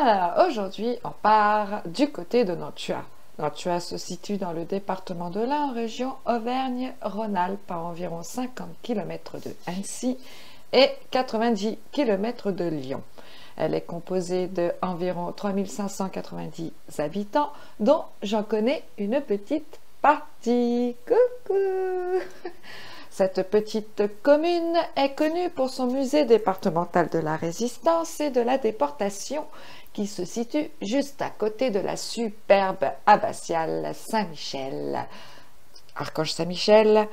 Alors, aujourd'hui, on part du côté de Nantua. Nantua se situe dans le département de l'Ain, en région Auvergne-Rhône-Alpes, à environ 50 km de Annecy et 90 km de Lyon. Elle est composée d'environ 3590 habitants, dont j'en connais une petite partie. Coucou! Cette petite commune est connue pour son musée départemental de la Résistance et de la déportation qui se situe juste à côté de la superbe abbatiale Saint-Michel. Archange Saint-Michel,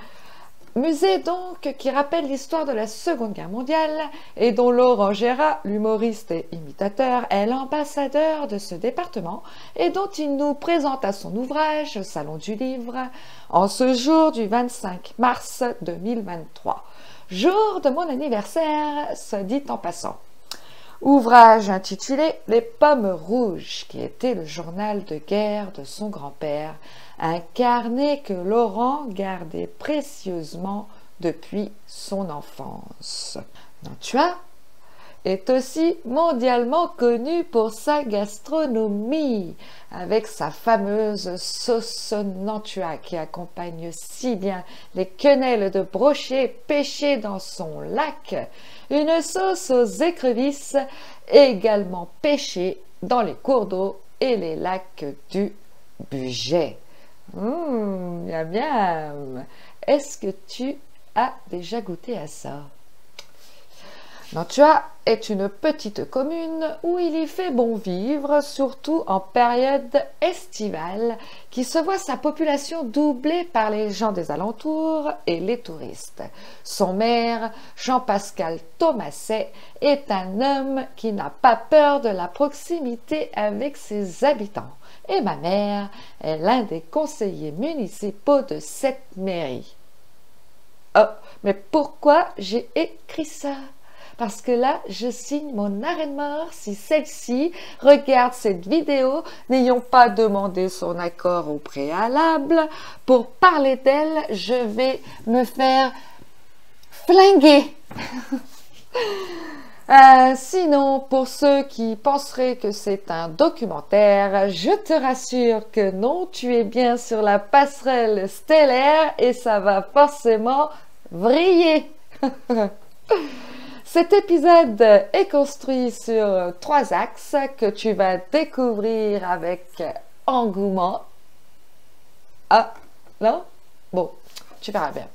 musée donc qui rappelle l'histoire de la Seconde Guerre mondiale et dont Laurent Gérard, l'humoriste et imitateur, est l'ambassadeur de ce département et dont il nous présente à son ouvrage Salon du Livre en ce jour du 25 mars 2023, jour de mon anniversaire, soit dit en passant. Ouvrage intitulé Les Pommes Rouges, qui était le journal de guerre de son grand-père, un carnet que Laurent gardait précieusement depuis son enfance. Nantua est aussi mondialement connu pour sa gastronomie, avec sa fameuse sauce Nantua qui accompagne si bien les quenelles de brochet pêchées dans son lac, une sauce aux écrevisses également pêchée dans les cours d'eau et les lacs du Bugey. Miam miam. Est-ce que tu as déjà goûté à ça? Nantua est une petite commune où il y fait bon vivre, surtout en période estivale, qui se voit sa population doublée par les gens des alentours et les touristes. Son maire, Jean-Pascal Thomasset, est un homme qui n'a pas peur de la proximité avec ses habitants. Et ma mère est l'un des conseillers municipaux de cette mairie. Oh, mais pourquoi j'ai écrit ça? Parce que là, je signe mon arrêt de mort si celle-ci regarde cette vidéo n'ayant pas demandé son accord au préalable. Pour parler d'elle, je vais me faire flinguer. Sinon, pour ceux qui penseraient que c'est un documentaire, je te rassure que non, tu es bien sur la passerelle stellaire et ça va forcément vriller. Cet épisode est construit sur 3 axes que tu vas découvrir avec engouement. Ah, non? Bon, tu verras bien.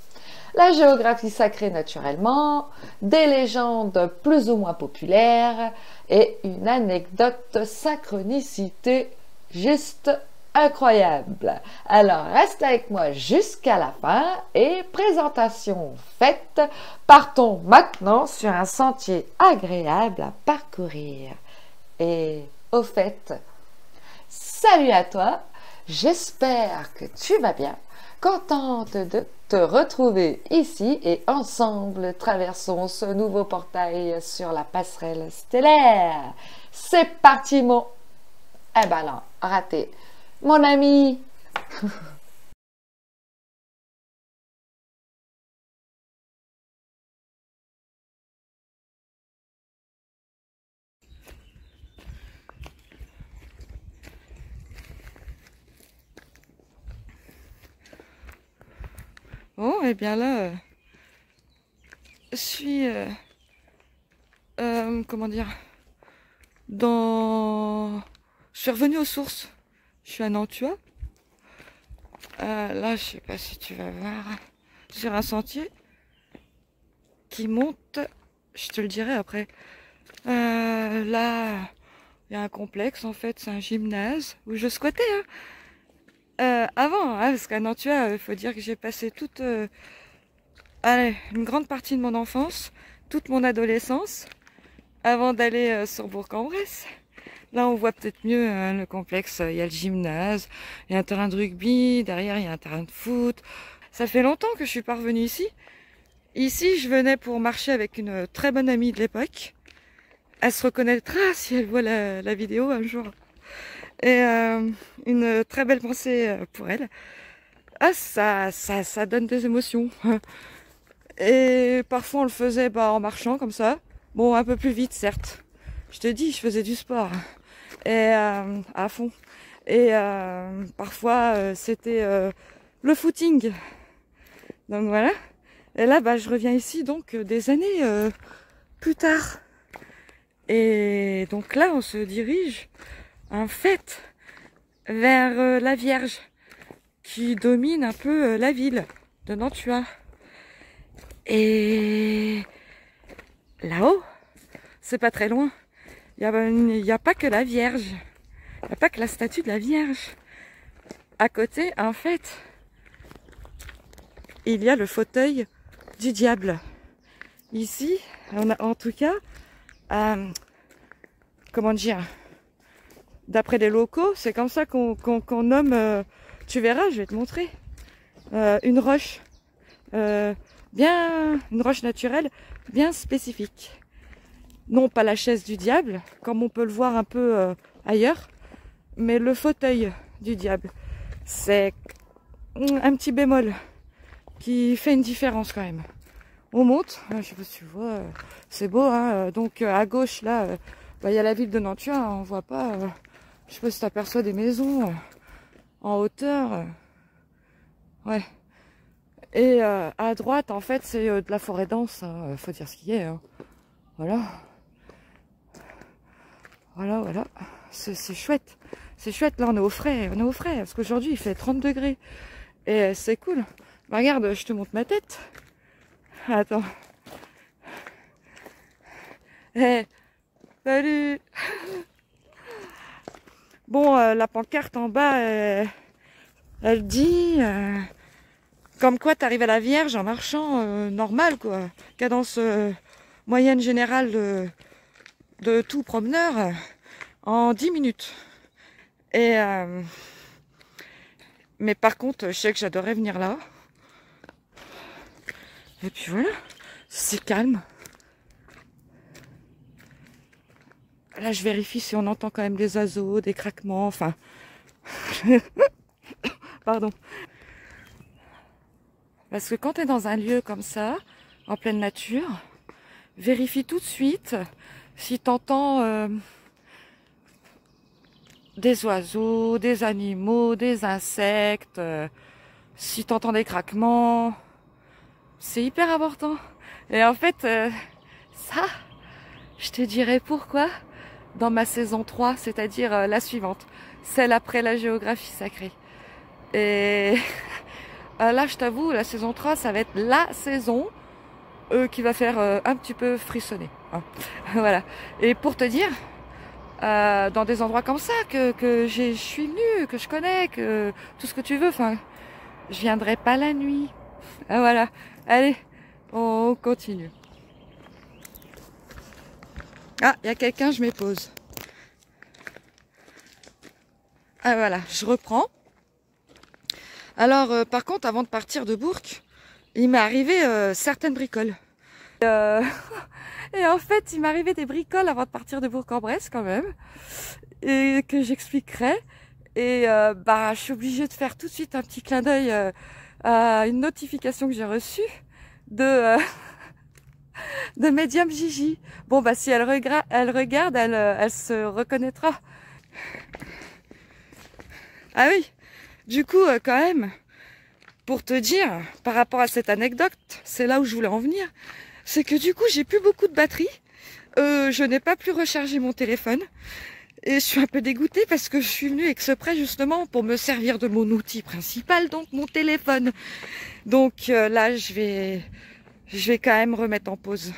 La géographie sacrée naturellement, des légendes plus ou moins populaires et une anecdote synchronicité juste incroyable. Alors reste avec moi jusqu'à la fin et présentation faite, partons maintenant sur un sentier agréable à parcourir. Et au fait, salut à toi, j'espère que tu vas bien, contente de te retrouver ici et ensemble traversons ce nouveau portail sur la passerelle stellaire. C'est parti mon... Eh ben non, raté. Mon ami. Bon, et bien là, je suis, comment dire, je suis revenue aux sources. Je suis à Nantua. Là, je sais pas si tu vas voir, sur un sentier qui monte, je te le dirai après. Là, il y a un complexe, en fait, c'est un gymnase où je squattais, hein. Avant, hein, parce qu'à Nantua, il faut dire que j'ai passé une grande partie de mon enfance, toute mon adolescence, avant d'aller sur Bourg-en-Bresse. Là, on voit peut-être mieux le complexe. Il y a le gymnase, il y a un terrain de rugby, derrière, il y a un terrain de foot. Ça fait longtemps que je suis pas revenue ici. Ici, je venais pour marcher avec une très bonne amie de l'époque. Elle se reconnaîtra si elle voit la vidéo un jour. Et une très belle pensée pour elle. Ah, ça donne des émotions. Et parfois, on le faisait en marchant comme ça. Bon, un peu plus vite, certes. Je te dis, je faisais du sport. et à fond. Et parfois c'était le footing. Donc voilà. Et là bah, je reviens ici donc des années plus tard. Et donc là on se dirige en fait vers la Vierge qui domine un peu la ville de Nantua. Et là-haut, c'est pas très loin, il y a pas que la Vierge, il n'y a pas que la statue de la Vierge. À côté, en fait, il y a le fauteuil du diable. Ici, on a, en tout cas, comment dire, d'après les locaux, c'est comme ça qu'on nomme, tu verras, je vais te montrer, une roche, une roche naturelle bien spécifique. Non pas la chaise du diable, comme on peut le voir un peu ailleurs, mais le fauteuil du diable. C'est un petit bémol qui fait une différence quand même. On monte, je sais pas si tu vois, c'est beau, hein. Donc à gauche là, il y a la ville de Nantua, on voit pas, je sais pas si tu aperçois des maisons en hauteur, ouais. Et à droite en fait c'est de la forêt dense, hein. Faut dire ce qu'il y a, hein. Voilà. Voilà, c'est chouette. C'est chouette, là on est au frais, parce qu'aujourd'hui il fait 30 degrés. Et c'est cool. Bah, regarde, je te montre ma tête. Attends. Hey, salut. Bon, la pancarte en bas, elle dit comme quoi t'arrives à la Vierge en marchant normal, quoi. Cadence moyenne générale de tout promeneur en 10 minutes. Et mais par contre, je sais que j'adorais venir là. Et puis voilà, c'est calme. Là, je vérifie si on entend quand même des oiseaux, des craquements, enfin... Pardon. Parce que quand tu es dans un lieu comme ça, en pleine nature, vérifie tout de suite si tu entends des oiseaux, des animaux, des insectes, si tu entends des craquements. C'est hyper important. Et en fait, ça, je te dirai pourquoi dans ma saison 3, c'est-à-dire la suivante, celle après la géographie sacrée. Et là, je t'avoue, la saison 3, ça va être la saison qui va faire un petit peu frissonner. Hein. Voilà. Et pour te dire, dans des endroits comme ça, que je suis venue, que je connais, que tout ce que tu veux, enfin, je viendrai pas la nuit. Ah, voilà. Allez, on continue. Ah, il y a quelqu'un, je m'épose. Ah voilà, je reprends. Alors, par contre, avant de partir de Bourg, il m'est arrivé certaines bricoles. Et en fait, il m'est arrivé des bricoles avant de partir de Bourg-en-Bresse quand même, et que j'expliquerai. Et bah, je suis obligée de faire tout de suite un petit clin d'œil à une notification que j'ai reçue de de Medium Gigi. Bon bah si elle regarde, elle se reconnaîtra. Ah oui, du coup quand même, pour te dire, par rapport à cette anecdote, c'est là où je voulais en venir, c'est que du coup j'ai plus beaucoup de batterie, je n'ai pas pu recharger mon téléphone, et je suis un peu dégoûtée parce que je suis venue exprès justement pour me servir de mon outil principal, donc mon téléphone. Donc là je vais quand même remettre en pause.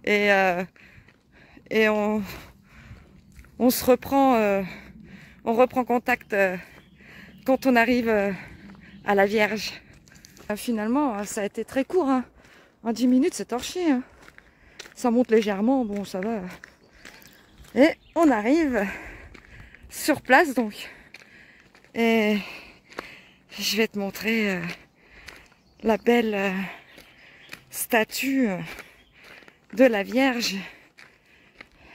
Et on se reprend, on reprend contact quand on arrive à la Vierge. Finalement, ça a été très court. Hein. En 10 minutes, c'est torché. Hein. Ça monte légèrement, bon, ça va. Et on arrive sur place, donc. Et je vais te montrer la belle statue de la Vierge.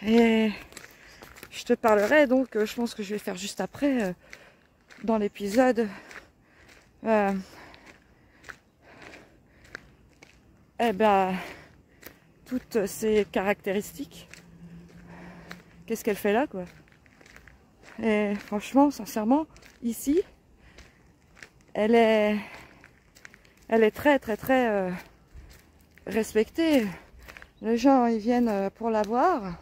Et je te parlerai, donc, je pense que je vais faire juste après, dans l'épisode. Eh ben, toutes ces caractéristiques. Qu'est-ce qu'elle fait là, quoi? Et franchement, sincèrement, ici, elle est très très très respectée. Les gens, ils viennent pour la voir.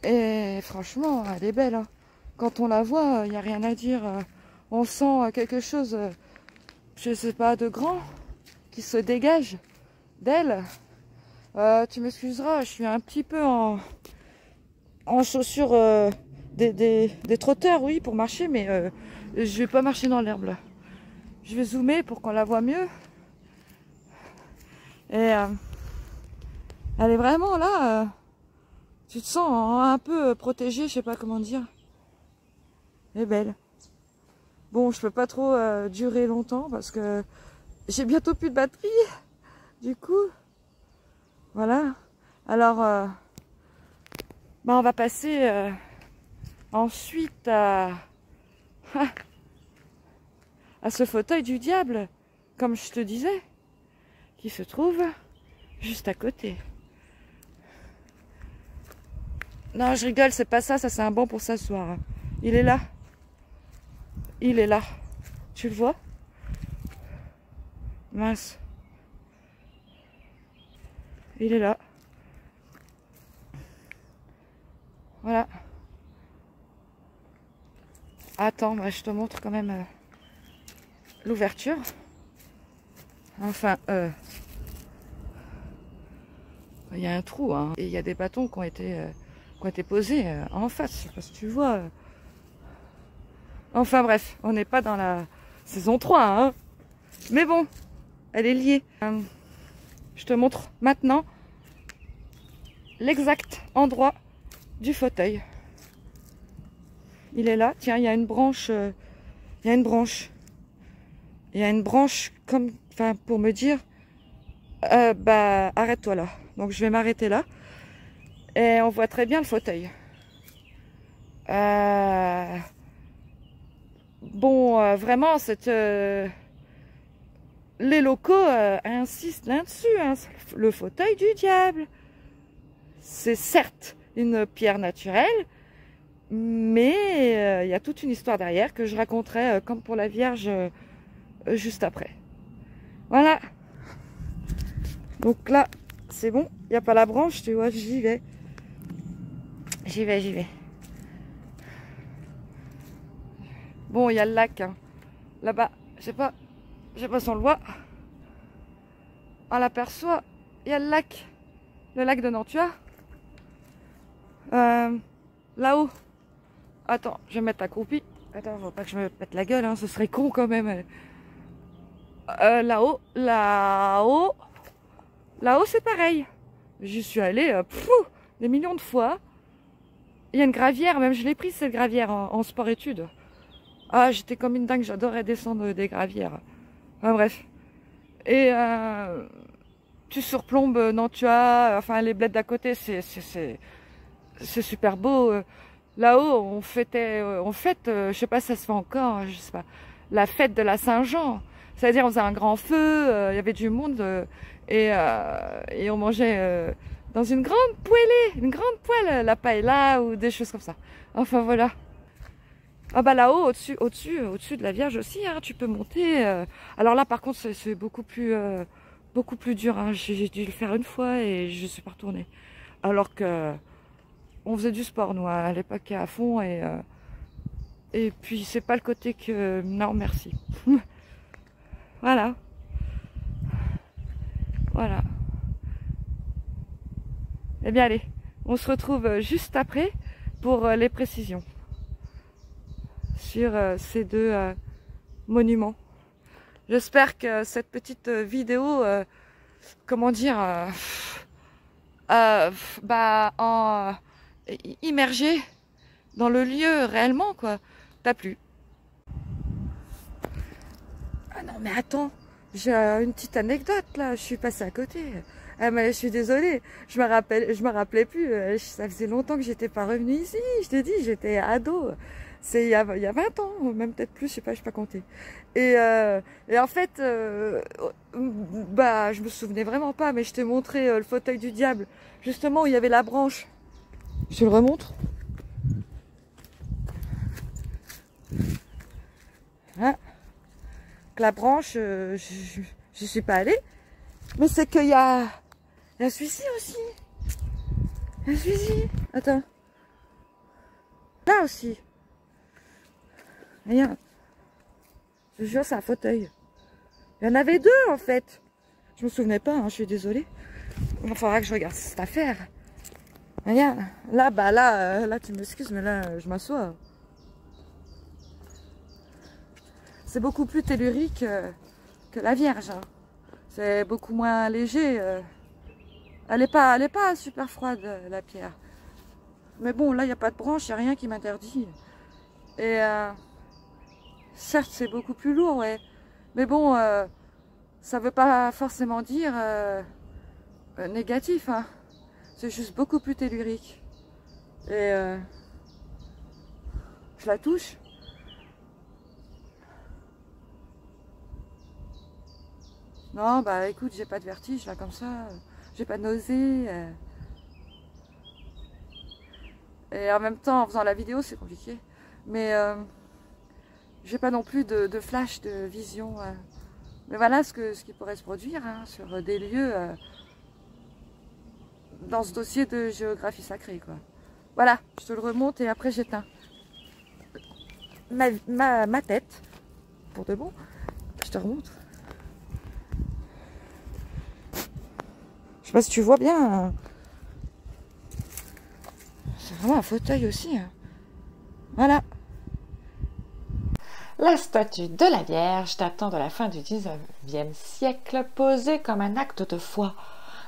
Et franchement, elle est belle, hein. Quand on la voit, il n'y a rien à dire. On sent quelque chose, je sais pas, de grand qui se dégage d'elle. Tu m'excuseras, je suis un petit peu en chaussures des trotteurs, oui, pour marcher, mais je vais pas marcher dans l'herbe là. Je vais zoomer pour qu'on la voit mieux. Et elle est vraiment là. Tu te sens un peu protégée, je sais pas comment dire. Elle est belle. Bon, je peux pas trop durer longtemps parce que j'ai bientôt plus de batterie. Du coup, voilà. Alors, bah on va passer ensuite à ce fauteuil du diable, comme je te disais, qui se trouve juste à côté. Non, je rigole, c'est pas ça, ça c'est un banc pour s'asseoir. Il est là. Il est là. Tu le vois? Mince. Il est là. Voilà. Attends, bah, je te montre quand même l'ouverture. Enfin, il y a un trou, hein, et il y a des bâtons qui ont été posés en face. Je sais pas si tu vois. Enfin bref, on n'est pas dans la saison 3, hein. Mais bon, elle est liée. Je te montre maintenant l'exact endroit du fauteuil. Il est là. Tiens, il y a une branche. Il y a une branche. Il y a une branche comme, enfin, pour me dire, bah, arrête-toi là. Donc je vais m'arrêter là. Et on voit très bien le fauteuil. Bon, vraiment, les locaux insistent là-dessus, hein. Le fauteuil du diable. C'est certes une pierre naturelle, mais il y a toute une histoire derrière que je raconterai comme pour la Vierge juste après. Voilà. Donc là, c'est bon, il n'y a pas la branche, tu vois, j'y vais. J'y vais. Bon, il y a le lac, hein. Là-bas, je sais pas si on le voit. On l'aperçoit, il y a le lac de Nantua. Là-haut, attends, je vais me mettre accroupi. Attends, faut pas que je me pète la gueule, hein, ce serait con quand même. Là-haut, c'est pareil. J'y suis allée des millions de fois. Il y a une gravière, même je l'ai prise cette gravière en sport-études. Ah, j'étais comme une dingue, j'adorais descendre des gravières. Enfin bref. Et tu surplombes Nantua, enfin les bleds d'à côté, c'est super beau. Là-haut, on fête, je sais pas si ça se fait encore, je sais pas, la fête de la Saint-Jean. C'est-à-dire on faisait un grand feu, il y avait du monde et on mangeait dans une grande poêle, la paella ou des choses comme ça. Enfin voilà. Ah bah là-haut, au-dessus de la Vierge aussi, hein, tu peux monter. Alors là, par contre, c'est beaucoup plus dur. Hein. J'ai dû le faire une fois et je suis pas retournée. Alors que on faisait du sport, nous, à l'époque, à fond. Et puis, c'est pas le côté que... Non, merci. Voilà. Voilà. Eh bien, allez, on se retrouve juste après pour les précisions sur ces deux monuments. J'espère que cette petite vidéo, comment dire, immergée dans le lieu réellement, quoi, t'a plu. Ah non, mais attends, j'ai une petite anecdote là, je suis passée à côté. Ah mais je suis désolée, je me rappelais plus, ça faisait longtemps que j'étais pas revenue ici, je te dis, j'étais ado. C'est il y a 20 ans, même peut-être plus, je sais pas compter. Et en fait, bah je me souvenais vraiment pas, mais je t'ai montré le fauteuil du diable, justement où il y avait la branche. Je te le remontre. Hein? La branche, je suis pas allée. Mais c'est qu'il y a celui-ci aussi. Il y a celui-ci. Attends. Là aussi. Regarde. Je jure, c'est un fauteuil. Il y en avait deux en fait. Je me souvenais pas, hein, je suis désolée. Il faudra que je regarde cette affaire. Regarde. Là, bah là tu m'excuses, mais là, je m'assois. C'est beaucoup plus tellurique que la Vierge. Hein. C'est beaucoup moins léger. Elle est pas super froide, la pierre. Mais bon, là, il n'y a pas de branche, il n'y a rien qui m'interdit. Et certes, c'est beaucoup plus lourd, ouais. Mais bon, ça ne veut pas forcément dire négatif. Hein. C'est juste beaucoup plus tellurique. Et je la touche. Non, bah écoute, j'ai pas de vertige là comme ça, j'ai pas de nausée. Et en même temps, en faisant la vidéo, c'est compliqué. Mais j'ai pas non plus de flash, de vision. Mais voilà ce qui pourrait se produire hein, sur des lieux dans ce dossier de géographie sacrée, quoi. Voilà, je te le remonte et après j'éteins ma tête, pour de bon. Je te remonte. Je sais pas si tu vois bien. C'est vraiment un fauteuil aussi. Hein. Voilà. La statue de la Vierge datant de la fin du 19e siècle, posée comme un acte de foi,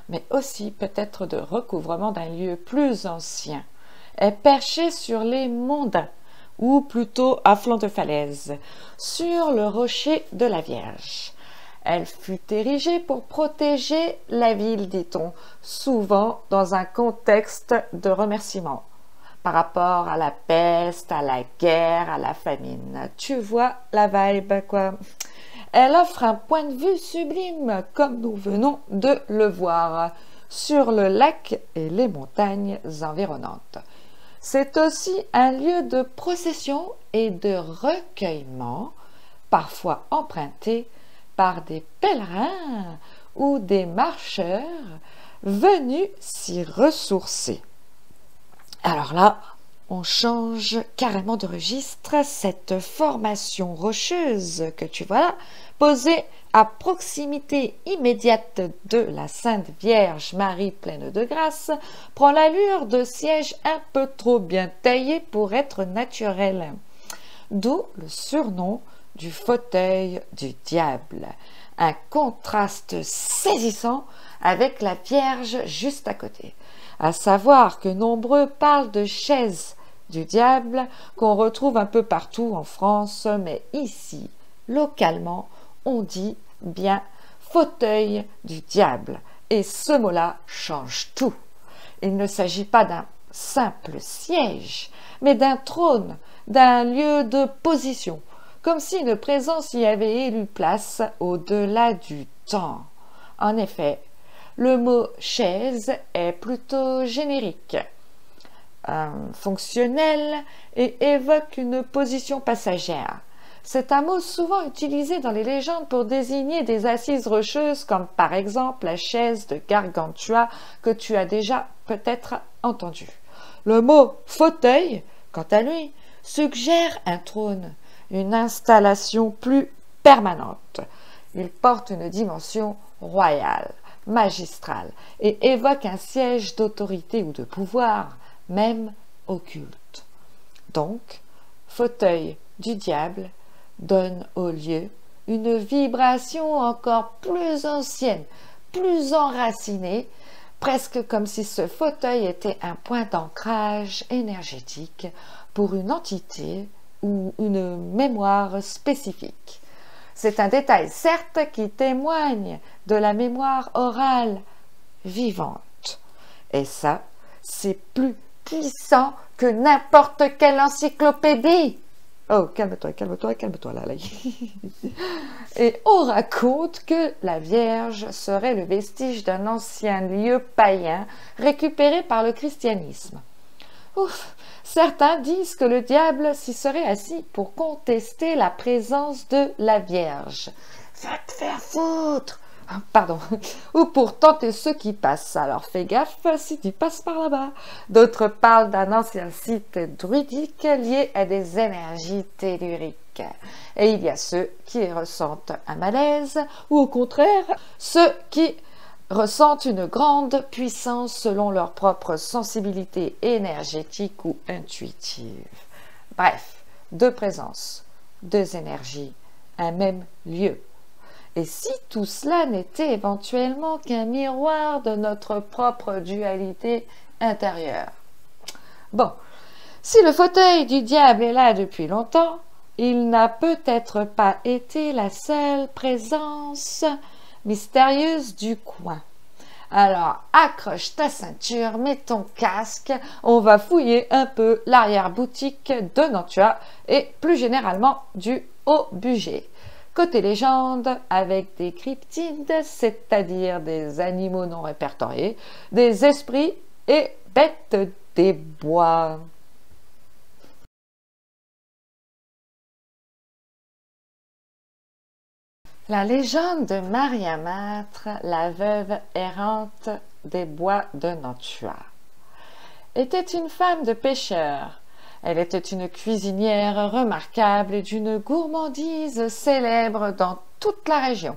mais aussi peut-être de recouvrement d'un lieu plus ancien, est perchée sur les Mondains, ou plutôt à flanc de falaise, sur le rocher de la Vierge. Elle fut érigée pour protéger la ville, dit-on, souvent dans un contexte de remerciement, par rapport à la peste, à la guerre, à la famine. Tu vois la vibe, quoi. Elle offre un point de vue sublime, comme nous venons de le voir, sur le lac et les montagnes environnantes. C'est aussi un lieu de procession et de recueillement, parfois emprunté par des pèlerins ou des marcheurs venus s'y ressourcer. Alors là, on change carrément de registre. Cette formation rocheuse que tu vois là, posée à proximité immédiate de la Sainte Vierge Marie pleine de grâce, prend l'allure de siège un peu trop bien taillé pour être naturel. D'où le surnom du fauteuil du diable, un contraste saisissant avec la Vierge juste à côté. À savoir que nombreux parlent de chaise du diable qu'on retrouve un peu partout en France, mais ici, localement, on dit bien fauteuil du diable. Et ce mot-là change tout. Il ne s'agit pas d'un simple siège, mais d'un trône, d'un lieu de position, comme si une présence y avait élu place au-delà du temps. En effet, le mot chaise est plutôt générique, fonctionnel et évoque une position passagère. C'est un mot souvent utilisé dans les légendes pour désigner des assises rocheuses, comme par exemple la chaise de Gargantua que tu as déjà peut-être entendu. Le mot fauteuil, quant à lui, suggère un trône, une installation plus permanente. Il porte une dimension royale, magistrale, et évoque un siège d'autorité ou de pouvoir, même occulte. Donc, fauteuil du diable donne au lieu une vibration encore plus ancienne, plus enracinée, presque comme si ce fauteuil était un point d'ancrage énergétique pour une entité ou une mémoire spécifique. C'est un détail, certes, qui témoigne de la mémoire orale vivante. Et ça, c'est plus puissant que n'importe quelle encyclopédie. Oh, calme-toi, calme-toi, calme-toi là. Et on raconte que la Vierge serait le vestige d'un ancien lieu païen récupéré par le christianisme. Ouf, certains disent que le diable s'y serait assis pour contester la présence de la Vierge. Va te faire foutre! Pardon, ou pour tenter ceux qui passent, alors fais gaffe si tu passes par là-bas. D'autres parlent d'un ancien site druidique lié à des énergies telluriques. Et il y a ceux qui ressentent un malaise, ou au contraire, ceux qui ressentent une grande puissance selon leur propre sensibilité énergétique ou intuitive. Bref, deux présences, deux énergies, un même lieu. Et si tout cela n'était éventuellement qu'un miroir de notre propre dualité intérieure? Bon, si le fauteuil du diable est là depuis longtemps, il n'a peut-être pas été la seule présence mystérieuse du coin. Alors, accroche ta ceinture, mets ton casque, on va fouiller un peu l'arrière-boutique de Nantua et plus généralement du Haut-Bugey. Côté légende, avec des cryptides, c'est-à-dire des animaux non répertoriés, des esprits et bêtes des bois. La légende de Mariamâtre, la veuve errante des bois de Nantua, était une femme de pêcheur. Elle était une cuisinière remarquable et d'une gourmandise célèbre dans toute la région.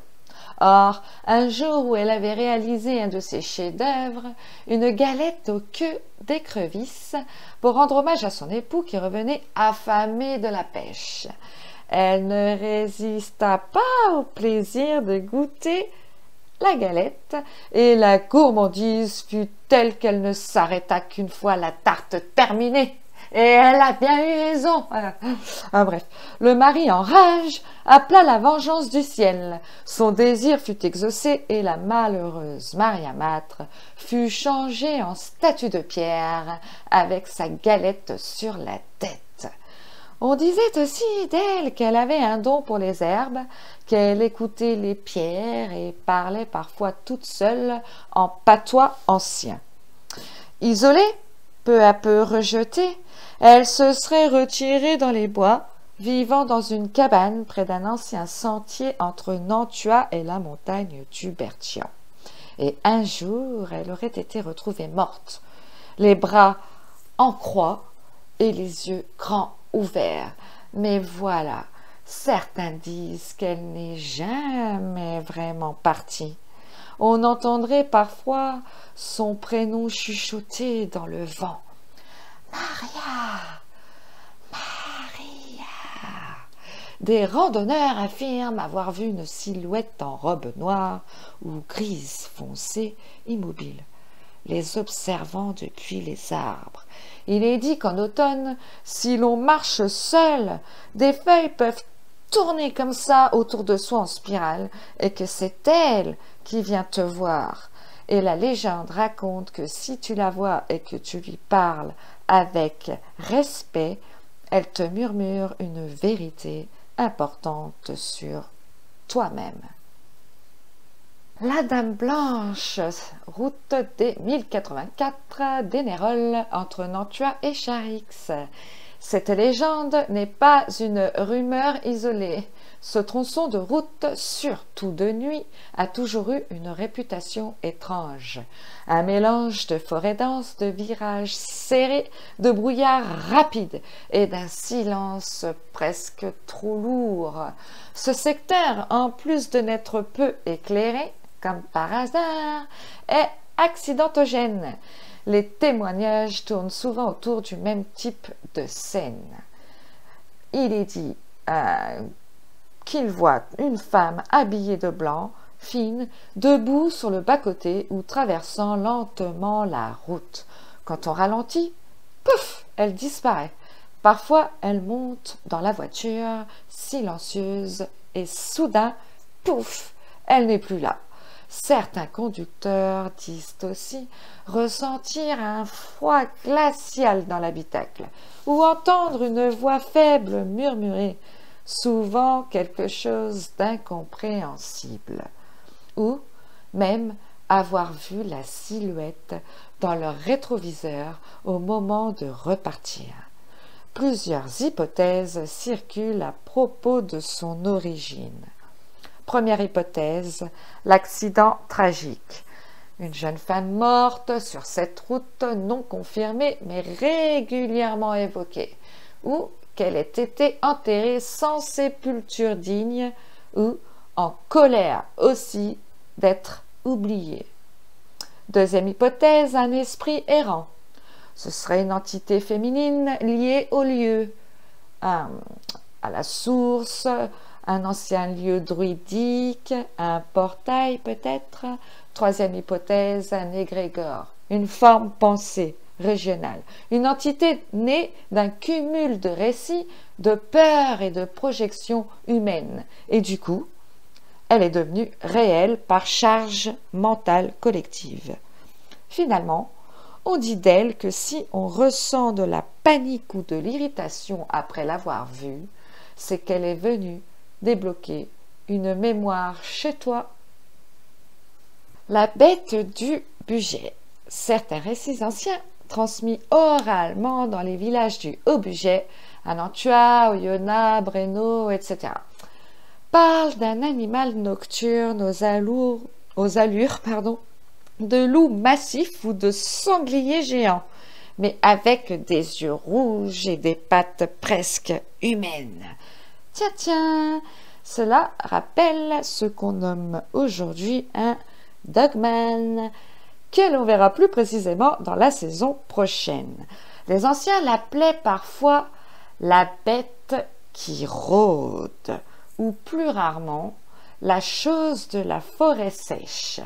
Or, un jour où elle avait réalisé un de ses chefs-d'œuvre, une galette aux queues d'écrevisse, pour rendre hommage à son époux qui revenait affamé de la pêche, elle ne résista pas au plaisir de goûter la galette, et la gourmandise fut telle qu'elle ne s'arrêta qu'une fois la tarte terminée. Et elle a bien eu raison. Bref, le mari en rage appela la vengeance du ciel. Son désir fut exaucé et la malheureuse Mariamâtre fut changée en statue de pierre avec sa galette sur la tête. On disait aussi d'elle qu'elle avait un don pour les herbes, qu'elle écoutait les pierres et parlait parfois toute seule en patois ancien. Isolée, peu à peu rejetée, elle se serait retirée dans les bois, vivant dans une cabane près d'un ancien sentier entre Nantua et la montagne du Bertian. Et un jour, elle aurait été retrouvée morte, les bras en croix et les yeux grands ouverts. Mais voilà, certains disent qu'elle n'est jamais vraiment partie. On entendrait parfois son prénom chuchoter dans le vent. Maria, Maria. Des randonneurs affirment avoir vu une silhouette en robe noire ou grise foncée, immobile, les observant depuis les arbres. Il est dit qu'en automne, si l'on marche seul, des feuilles peuvent tourner comme ça autour de soi en spirale, et que c'est elle qui vient te voir. Et la légende raconte que si tu la vois et que tu lui parles avec respect, elle te murmure une vérité importante sur toi-même. La Dame Blanche, route des 1084 d'Énérol, entre Nantua et Charix. Cette légende n'est pas une rumeur isolée. Ce tronçon de route, surtout de nuit, a toujours eu une réputation étrange. Un mélange de forêts denses, de virages serrés, de brouillard rapide et d'un silence presque trop lourd. Ce secteur, en plus de n'être peu éclairé, comme par hasard, est accidentogène. Les témoignages tournent souvent autour du même type de scène. Il est dit qu'il voit une femme habillée de blanc, fine, debout sur le bas-côté ou traversant lentement la route. Quand on ralentit, pouf, elle disparaît. Parfois, elle monte dans la voiture, silencieuse, et soudain, pouf, elle n'est plus là. Certains conducteurs disent aussi ressentir un froid glacial dans l'habitacle ou entendre une voix faible murmurer, souvent quelque chose d'incompréhensible, ou même avoir vu la silhouette dans leur rétroviseur au moment de repartir. Plusieurs hypothèses circulent à propos de son origine. Première hypothèse, l'accident tragique. Une jeune femme morte sur cette route non confirmée mais régulièrement évoquée, ou qu'elle ait été enterrée sans sépulture digne, ou en colère aussi d'être oubliée. Deuxième hypothèse, un esprit errant. Ce serait une entité féminine liée au lieu, à la source, un ancien lieu druidique, un portail peut-être. Troisième hypothèse, un égrégore, une forme pensée régionale, une entité née d'un cumul de récits, de peurs et de projections humaines. Et du coup, elle est devenue réelle par charge mentale collective. Finalement, on dit d'elle que si on ressent de la panique ou de l'irritation après l'avoir vue, c'est qu'elle est venue débloquer une mémoire chez toi. La bête du budget. Certains récits anciens, transmis oralement dans les villages du Haut-Budget, à Nantua, Oyonnax, Breno, etc., parlent d'un animal nocturne aux allures de loup massif ou de sanglier géant, mais avec des yeux rouges et des pattes presque humaines. Tiens, cela rappelle ce qu'on nomme aujourd'hui un Dogman, que l'on verra plus précisément dans la saison prochaine. Les anciens l'appelaient parfois la bête qui rôde, ou plus rarement la chose de la forêt sèche.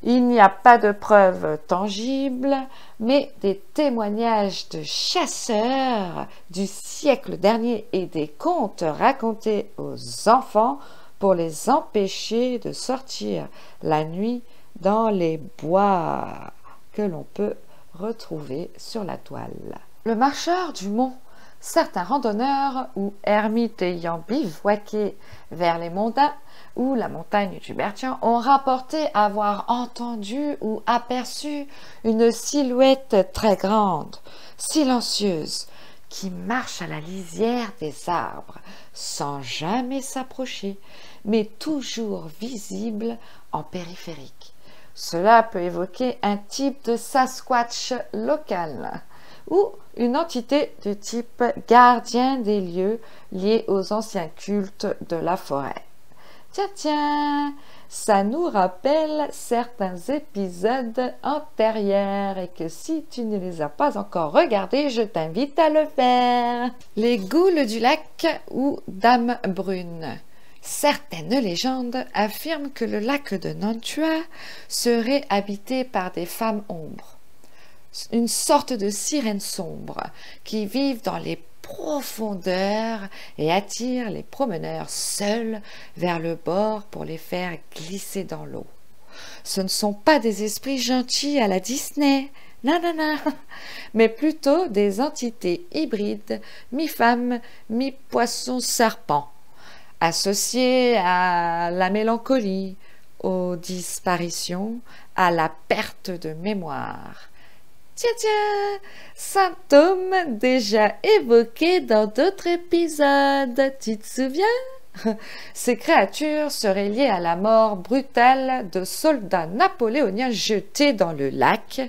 Il n'y a pas de preuves tangibles, mais des témoignages de chasseurs du siècle dernier et des contes racontés aux enfants pour les empêcher de sortir la nuit dans les bois que l'on peut retrouver sur la toile. Le marcheur du mont. Certains randonneurs ou ermites ayant bivouaqué vers les montagnes ou la montagne du Berthian ont rapporté avoir entendu ou aperçu une silhouette très grande, silencieuse, qui marche à la lisière des arbres, sans jamais s'approcher, mais toujours visible en périphérique. Cela peut évoquer un type de Sasquatch local, ou une entité de type gardien des lieux liés aux anciens cultes de la forêt. Tiens, ça nous rappelle certains épisodes antérieurs et que si tu ne les as pas encore regardés, je t'invite à le faire. Les Goules du lac ou Dame Brune. Certaines légendes affirment que le lac de Nantua serait habité par des femmes ombres, une sorte de sirènes sombres qui vivent dans les profondeurs et attirent les promeneurs seuls vers le bord pour les faire glisser dans l'eau. Ce ne sont pas des esprits gentils à la Disney, non, mais plutôt des entités hybrides, mi-femme, mi-poisson serpent, associées à la mélancolie, aux disparitions, à la perte de mémoire. Tiens, symptômes déjà évoqués dans d'autres épisodes, tu te souviens? Ces créatures seraient liées à la mort brutale de soldats napoléoniens jetés dans le lac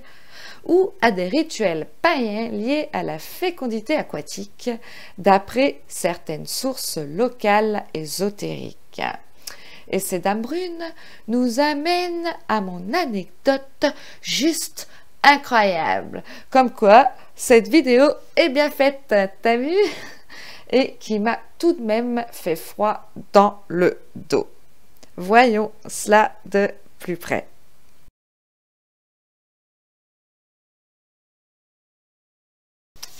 ou à des rituels païens liés à la fécondité aquatique, d'après certaines sources locales ésotériques. Et ces dames brunes nous amènent à mon anecdote juste incroyable, comme quoi cette vidéo est bien faite, t'as vu? Et qui m'a tout de même fait froid dans le dos. Voyons cela de plus près.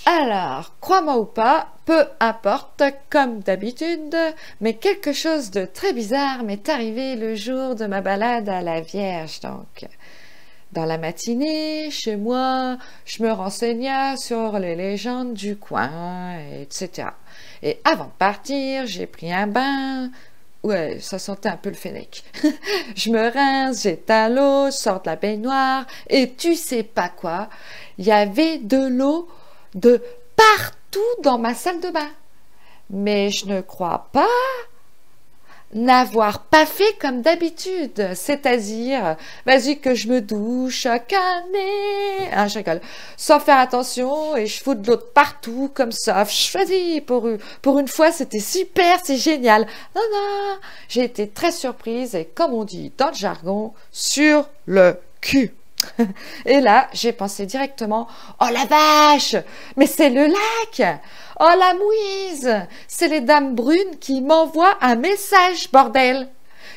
Alors, crois-moi ou pas, peu importe, comme d'habitude, mais quelque chose de très bizarre m'est arrivé le jour de ma balade à la Vierge, donc. Dans la matinée, chez moi, je me renseignais sur les légendes du coin, etc. Et avant de partir, j'ai pris un bain, Ouais, ça sentait un peu le fennec. Je me rince, j'éteins l'eau, je sors de la baignoire et tu sais pas quoi, il y avait de l'eau de partout dans ma salle de bain. Mais je ne crois pas n'avoir pas fait comme d'habitude, c'est-à-dire, vas-y que je me douche, calmer, je rigole, sans faire attention et je fous de l'eau de partout comme ça, vas-y, pour une fois c'était super, c'est génial. Non, non, j'ai été très surprise et comme on dit dans le jargon, sur le cul. Et là, j'ai pensé directement, oh la vache, mais c'est le lac! Oh la mouise! C'est les dames brunes qui m'envoient un message, bordel!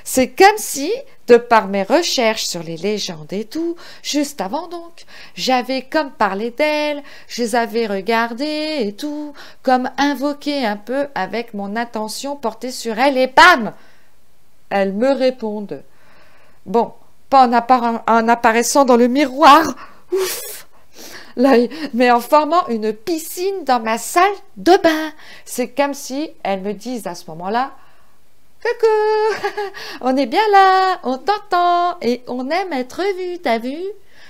C'est comme si, de par mes recherches sur les légendes et tout, juste avant donc, j'avais comme parlé d'elles, je les avais regardées et tout, comme invoqué un peu avec mon attention portée sur elles et bam! Elles me répondent. Bon, pas en apparaissant dans le miroir, ouf, l'œil, mais en formant une piscine dans ma salle de bain. C'est comme si elles me disent à ce moment-là, coucou, on est bien là, on t'entend et on aime être vu, t'as vu?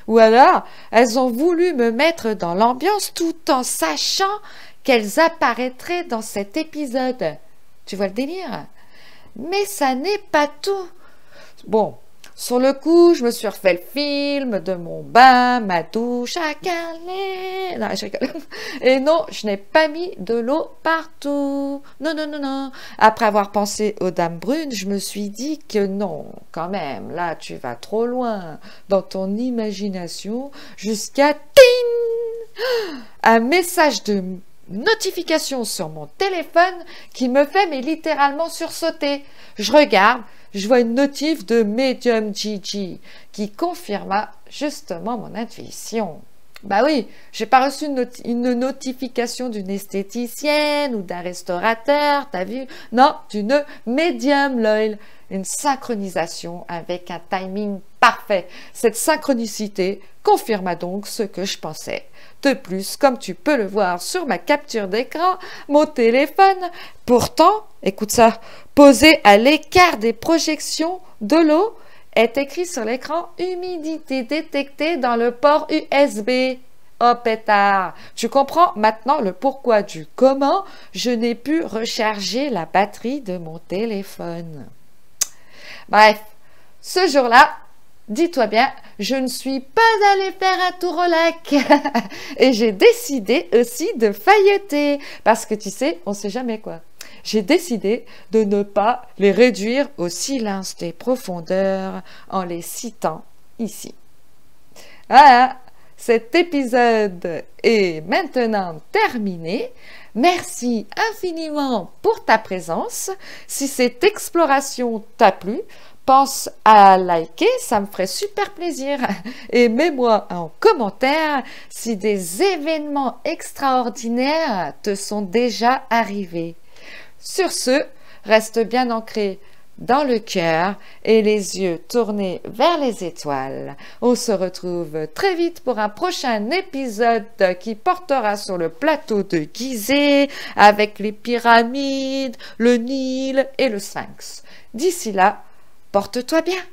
Ou alors, elles ont voulu me mettre dans l'ambiance tout en sachant qu'elles apparaîtraient dans cet épisode. Tu vois le délire? Mais ça n'est pas tout. Bon, sur le coup, je me suis refait le film de mon bain, ma douche à caler. Non, je rigole. Et non, je n'ai pas mis de l'eau partout. Non, non, non, non. Après avoir pensé aux dames brunes, je me suis dit que non, quand même, là, tu vas trop loin dans ton imagination jusqu'à ting! Un message de notification sur mon téléphone qui me fait mais littéralement sursauter. Je regarde, je vois une notif de Medium Gigi qui confirma justement mon intuition. Bah oui, j'ai pas reçu une notification d'une esthéticienne ou d'un restaurateur, t'as vu? Non, d'une médium, lol. Une synchronisation avec un timing parfait. Cette synchronicité confirma donc ce que je pensais. De plus, comme tu peux le voir sur ma capture d'écran, mon téléphone, pourtant, écoute ça, posé à l'écart des projections de l'eau, est écrit sur l'écran « Humidité détectée dans le port USB ». Oh pétard, tu comprends maintenant le pourquoi du comment je n'ai pu recharger la batterie de mon téléphone. Bref, ce jour-là, dis-toi bien, je ne suis pas allée faire un tour au lac. Et j'ai décidé aussi de failloter. Parce que tu sais, on ne sait jamais quoi. J'ai décidé de ne pas les réduire au silence des profondeurs en les citant ici. Voilà, cet épisode est maintenant terminé. Merci infiniment pour ta présence. Si cette exploration t'a plu, pense à liker, ça me ferait super plaisir. Et mets-moi en commentaire si des événements extraordinaires te sont déjà arrivés. Sur ce, reste bien ancré dans le cœur et les yeux tournés vers les étoiles. On se retrouve très vite pour un prochain épisode qui portera sur le plateau de Gizeh avec les pyramides, le Nil et le Sphinx. D'ici là, porte-toi bien.